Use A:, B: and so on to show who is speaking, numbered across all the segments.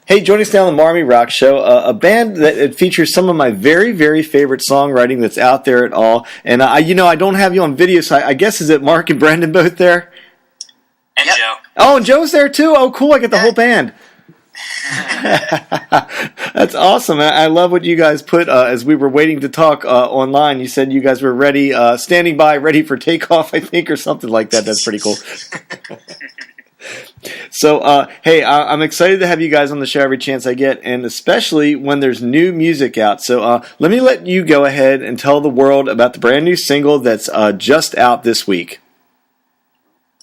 A: Hey, joining us now on the Marmy Rock Show, a band that it features some of my very, very favorite songwriting that's out there at all. And I don't have you on video, so I guess is it Mark and Brendan both there?
B: And Joe.
A: Oh, and Joe's there too. Oh, cool! I get the whole band. That's awesome. I love what you guys put as we were waiting to talk online. You said you guys were ready, standing by, ready for takeoff, I think, or something like that. That's pretty cool. So, hey, I'm excited to have you guys on the show every chance I get, and especially when there's new music out. So let me let you go ahead and tell the world about the brand new single that's just out this week.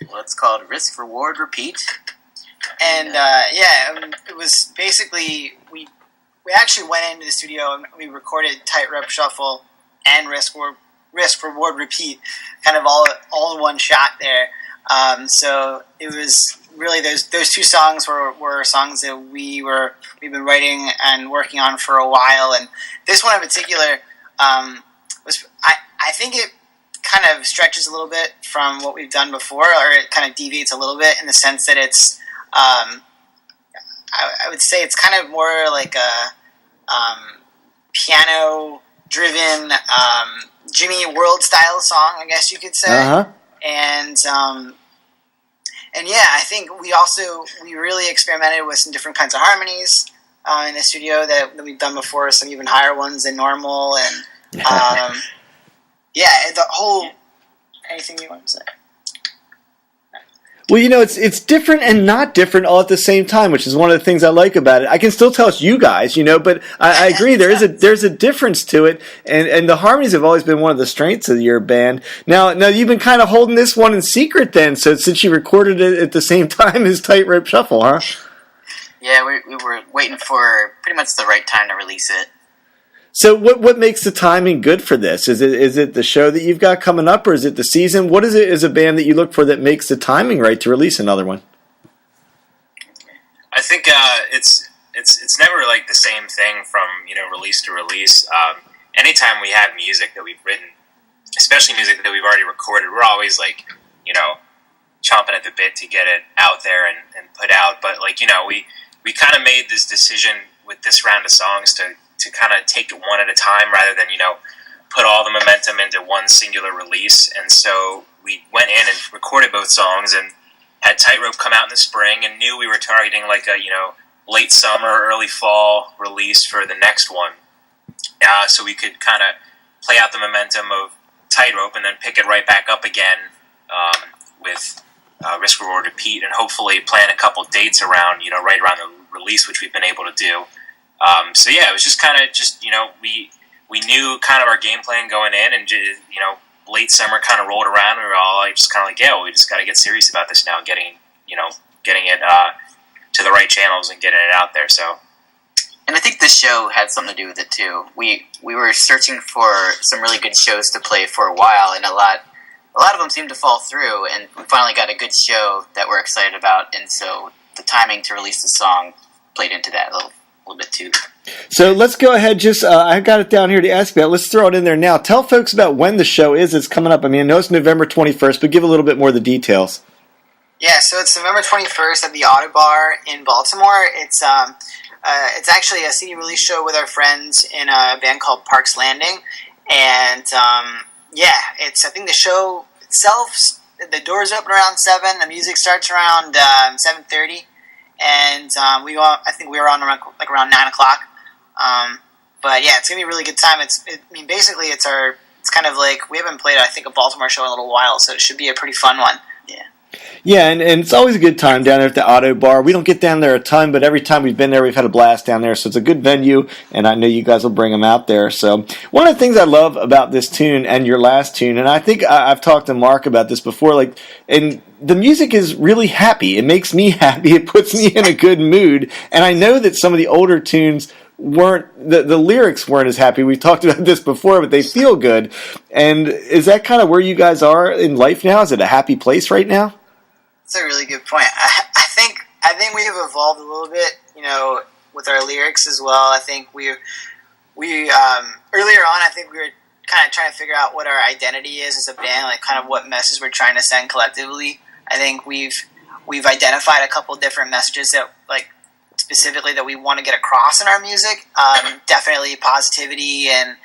B: Well, it's called Risk, Reward, Repeat.
C: And, it was basically, we actually went into the studio and we recorded Tightrope Shuffle and Risk, Reward, Repeat, kind of all in one shot there. So it was really those two songs were songs that we've been writing and working on for a while, and this one in particular was I think it kind of stretches a little bit from what we've done before, or it kind of deviates a little bit in the sense that it's I would say it's kind of more like a piano driven Jimmy World style song, I guess you could say.
A: Uh-huh.
C: And yeah, I think we really experimented with some different kinds of harmonies in the studio that we've done before, some even higher ones than normal, and the whole anything you want to say.
A: Well, it's different and not different all at the same time, which is one of the things I like about it. I can still tell it's you guys, but I agree there's a difference to it, and the harmonies have always been one of the strengths of your band. Now you've been kind of holding this one in secret then, so since you recorded it at the same time as Tightrope Shuffle, huh?
B: Yeah, we were waiting for pretty much the right time to release it.
A: So what makes the timing good for this? Is it the show that you've got coming up, or is it the season? What is it as a band that you look for that makes the timing right to release another one?
D: I think it's never like the same thing from release to release. Anytime we have music that we've written, especially music that we've already recorded, we're always like chomping at the bit to get it out there and put out. But we kind of made this decision with this round of songs to kind of take it one at a time rather than, put all the momentum into one singular release. And so we went in and recorded both songs and had Tightrope come out in the spring and knew we were targeting like a, late summer, early fall release for the next one. So we could kind of play out the momentum of Tightrope and then pick it right back up again with Risk, Reward, Repeat, and hopefully plan a couple dates around, right around the release, which we've been able to do. So yeah, it was just kind of we knew kind of our game plan going in, and late summer kind of rolled around. We were all just kind of like, yeah, well, we just got to get serious about this now, getting it to the right channels and getting it out there. So,
B: and I think this show had something to do with it too. We were searching for some really good shows to play for a while, and a lot of them seemed to fall through. And we finally got a good show that we're excited about, and so the timing to release the song played into that a little bit too.
A: So let's go ahead. I got it down here to ask about. Let's throw it in there now. Tell folks about when the show is. It's coming up. I know it's November 21st, but give a little bit more of the details.
C: Yeah, so it's November 21st at the Auto Bar in Baltimore. It's actually a CD release show with our friends in a band called Parks Landing, and I think the show itself, the doors open around 7. The music starts around 7:30. And I think we were on around 9 o'clock. But yeah, it's gonna be a really good time. Basically it's kind of like we haven't played I think a Baltimore show in a little while, so it should be a pretty fun one. Yeah.
A: Yeah, and it's always a good time down there at the Auto Bar. We don't get down there a ton, but every time we've been there, we've had a blast down there. So it's a good venue, and I know you guys will bring them out there. So one of the things I love about this tune and your last tune, and I think I've talked to Mark about this before, and the music is really happy. It makes me happy. It puts me in a good mood. And I know that some of the older tunes weren't, the lyrics weren't as happy. We've talked about this before, but they feel good. And is that kind of where you guys are in life now? Is it a happy place right now?
C: That's a really good point. I think we have evolved a little bit, with our lyrics as well. I think we earlier on, I think we were kind of trying to figure out what our identity is as a band, like kind of what message we're trying to send collectively. I think we've identified a couple different messages that specifically that we want to get across in our music. Definitely positivity and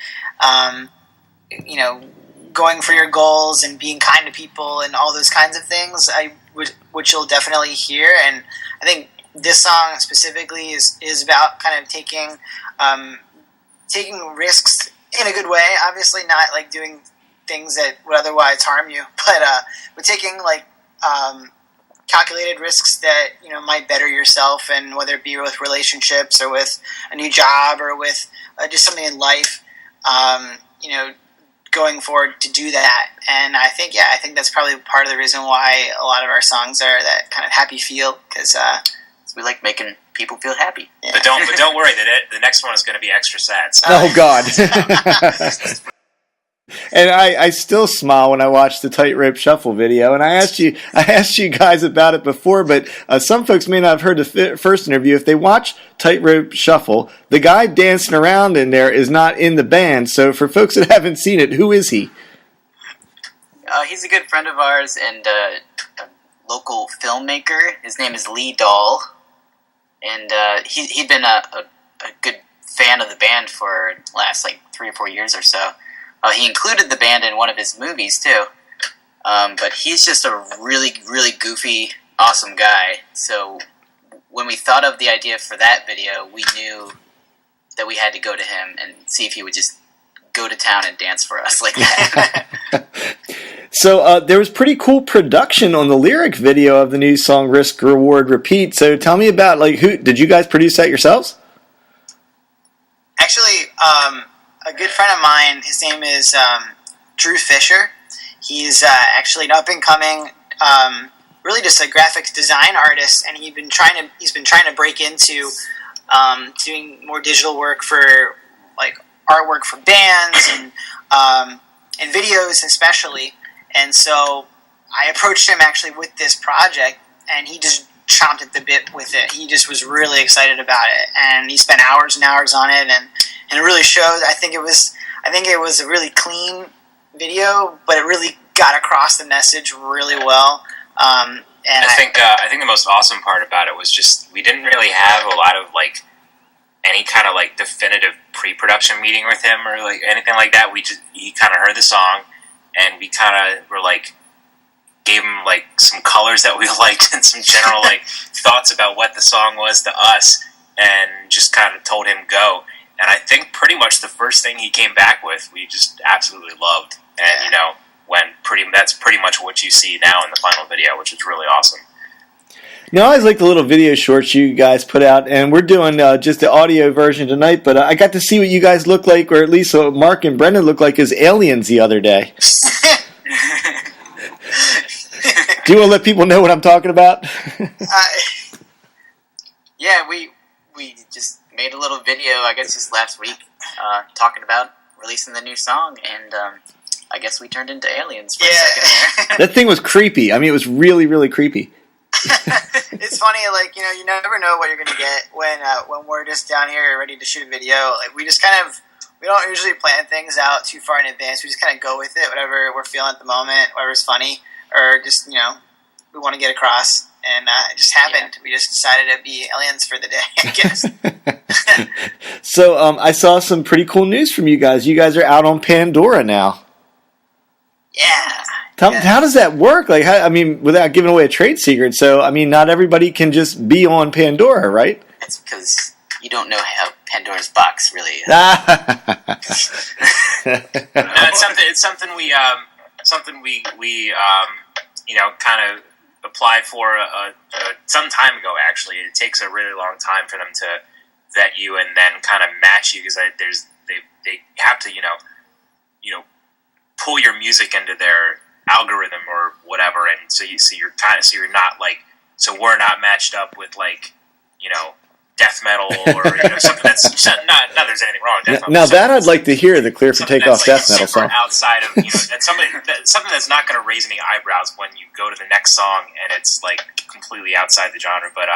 C: going for your goals and being kind to people and all those kinds of things. Which you'll definitely hear, and I think this song specifically is about kind of taking risks in a good way. Obviously, not like doing things that would otherwise harm you, but we're taking like calculated risks that might better yourself, and whether it be with relationships or with a new job or with just something in life, going forward to do that. And I think that's probably part of the reason why a lot of our songs are that kind of happy feel, because
B: we like making people feel happy.
C: Yeah.
D: But don't worry, the next one is going to be extra sad. So.
A: Oh God. And I still smile when I watch the Tightrope Shuffle video. And I asked you guys about it before, but some folks may not have heard the first interview. If they watch Tightrope Shuffle, the guy dancing around in there is not in the band. So for folks that haven't seen it, who is he?
B: He's a good friend of ours and a local filmmaker. His name is Lee Dahl, and he'd been a good fan of the band for the last 3 or 4 years or so. He included the band in one of his movies, too. But he's just a really, really goofy, awesome guy. So when we thought of the idea for that video, we knew that we had to go to him and see if he would just go to town and dance for us like that.
A: So there was pretty cool production on the lyric video of the new song Risk, Reward, Repeat. So tell me about, who did you guys produce that yourselves?
C: Actually, a good friend of mine, his name is Drew Fisher. He's actually an up-and-coming, really just a graphic design artist, and he's been trying to break into doing more digital work for artwork for bands and videos especially. And so I approached him actually with this project, and he just chomped at the bit with it. He just was really excited about it, and he spent hours and hours on it, and it really showed. I think it was a really clean video, but it really got across the message really well. And
D: I think the most awesome part about it was just we didn't really have a lot of any kind of definitive pre-production meeting with him or anything like that. He kind of heard the song, and we kind of were gave him some colors that we liked and some general thoughts about what the song was to us, and just kind of told him go. And I think pretty much the first thing he came back with, we just absolutely loved. And that's pretty much what you see now in the final video, which is really awesome.
A: Now, I always like the little video shorts you guys put out, and we're doing just the audio version tonight, but I got to see what you guys look like, or at least what Mark and Brendan look like as aliens the other day. Do you want to let people know what I'm talking about?
B: Yeah, we just made a little video, I guess just last week, talking about releasing the new song, and I guess we turned into aliens for a second there.
A: That thing was creepy. I mean, it was really, really creepy.
C: It's funny, you never know what you're going to get when we're just down here ready to shoot a video. We just we don't usually plan things out too far in advance. We just kind of go with it, whatever we're feeling at the moment, whatever's funny, or just, we want to get across. And it just happened. Yeah. We just decided to be aliens for the day, I guess.
A: So I saw some pretty cool news from you guys. You guys are out on Pandora now.
C: Yeah.
A: How does that work? Without giving away a trade secret. So, not everybody can just be on Pandora, right?
B: That's because you don't know how Pandora's box really is.
D: It's something we kind of applied for some time ago. Actually, it takes a really long time for them to vet you and then kind of match you, because they have to pull your music into their algorithm or whatever, and so you're not so we're not matched up with death metal or something that's not there's anything wrong with death metal.
A: Now that I'd like to hear, the Clear for Takeoff death metal song.
D: Outside of that's something that's not going to raise any eyebrows when you go to the next song and it's completely outside the genre. But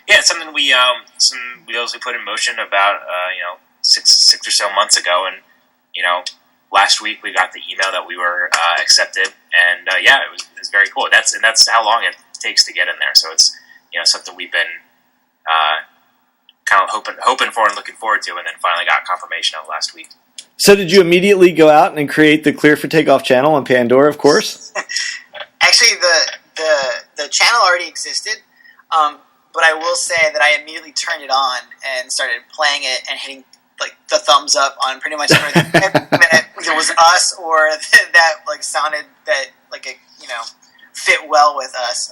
D: it's something we some wheels we put in motion about six or so months ago, and last week we got the email that we were accepted, and it was very cool. That's how long it takes to get in there. So it's something we've been kind of hoping for and looking forward to, and then finally got confirmation of last week.
A: So did you immediately go out and create the Clear for Takeoff channel on Pandora, of course?
C: Actually, the channel already existed, but I will say that I immediately turned it on and started playing it and hitting like the thumbs up on pretty much everything. It was us or that like sounded that like a fit well with us.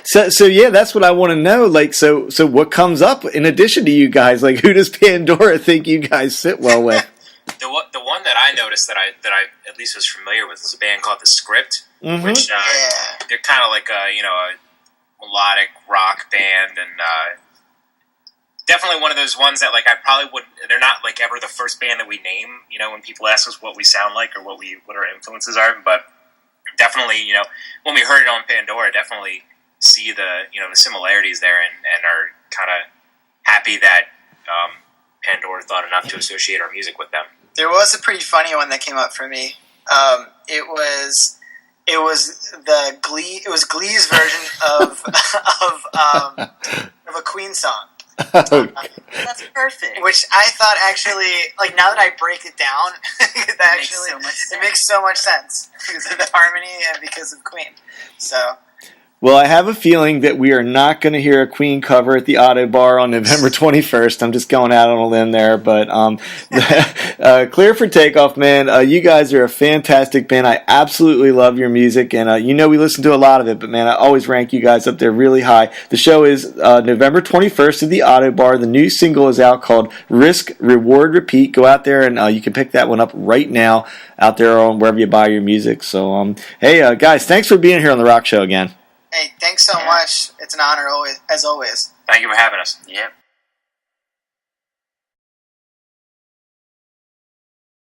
A: So yeah, that's what I want to know. Like, so what comes up in addition to you guys? Like, who does Pandora think you guys sit well with?
D: The one that I noticed that I at least was familiar with was a band called The Script, which they're kind of like a melodic rock band, and definitely one of those ones that like I probably would. They're not like ever the first band that we name. When people ask us what we sound like or what our influences are, but definitely when we heard it on Pandora, definitely see the the similarities there, and are kind of happy that Pandora thought enough to associate our music with them.
C: There was a pretty funny one that came up for me. It was the Glee. It was Glee's version of a Queen song.
B: That's perfect.
C: Which I thought actually, like now that I break it down, it makes so much sense because of the harmony and because of Queen. So.
A: Well, I have a feeling that we are not going to hear a Queen cover at the Auto Bar on November 21st. I'm just going out on a limb there, but Clear for Takeoff, man. You guys are a fantastic band. I absolutely love your music, and we listen to a lot of it, but man, I always rank you guys up there really high. The show is November 21st at the Auto Bar. The new single is out called Risk, Reward, Repeat. Go out there, and you can pick that one up right now out there on wherever you buy your music. So, hey, guys, thanks for being here on The Rock Show again.
C: Hey, thanks so much. It's an honor, as always.
D: Thank you for having us.
B: Yeah.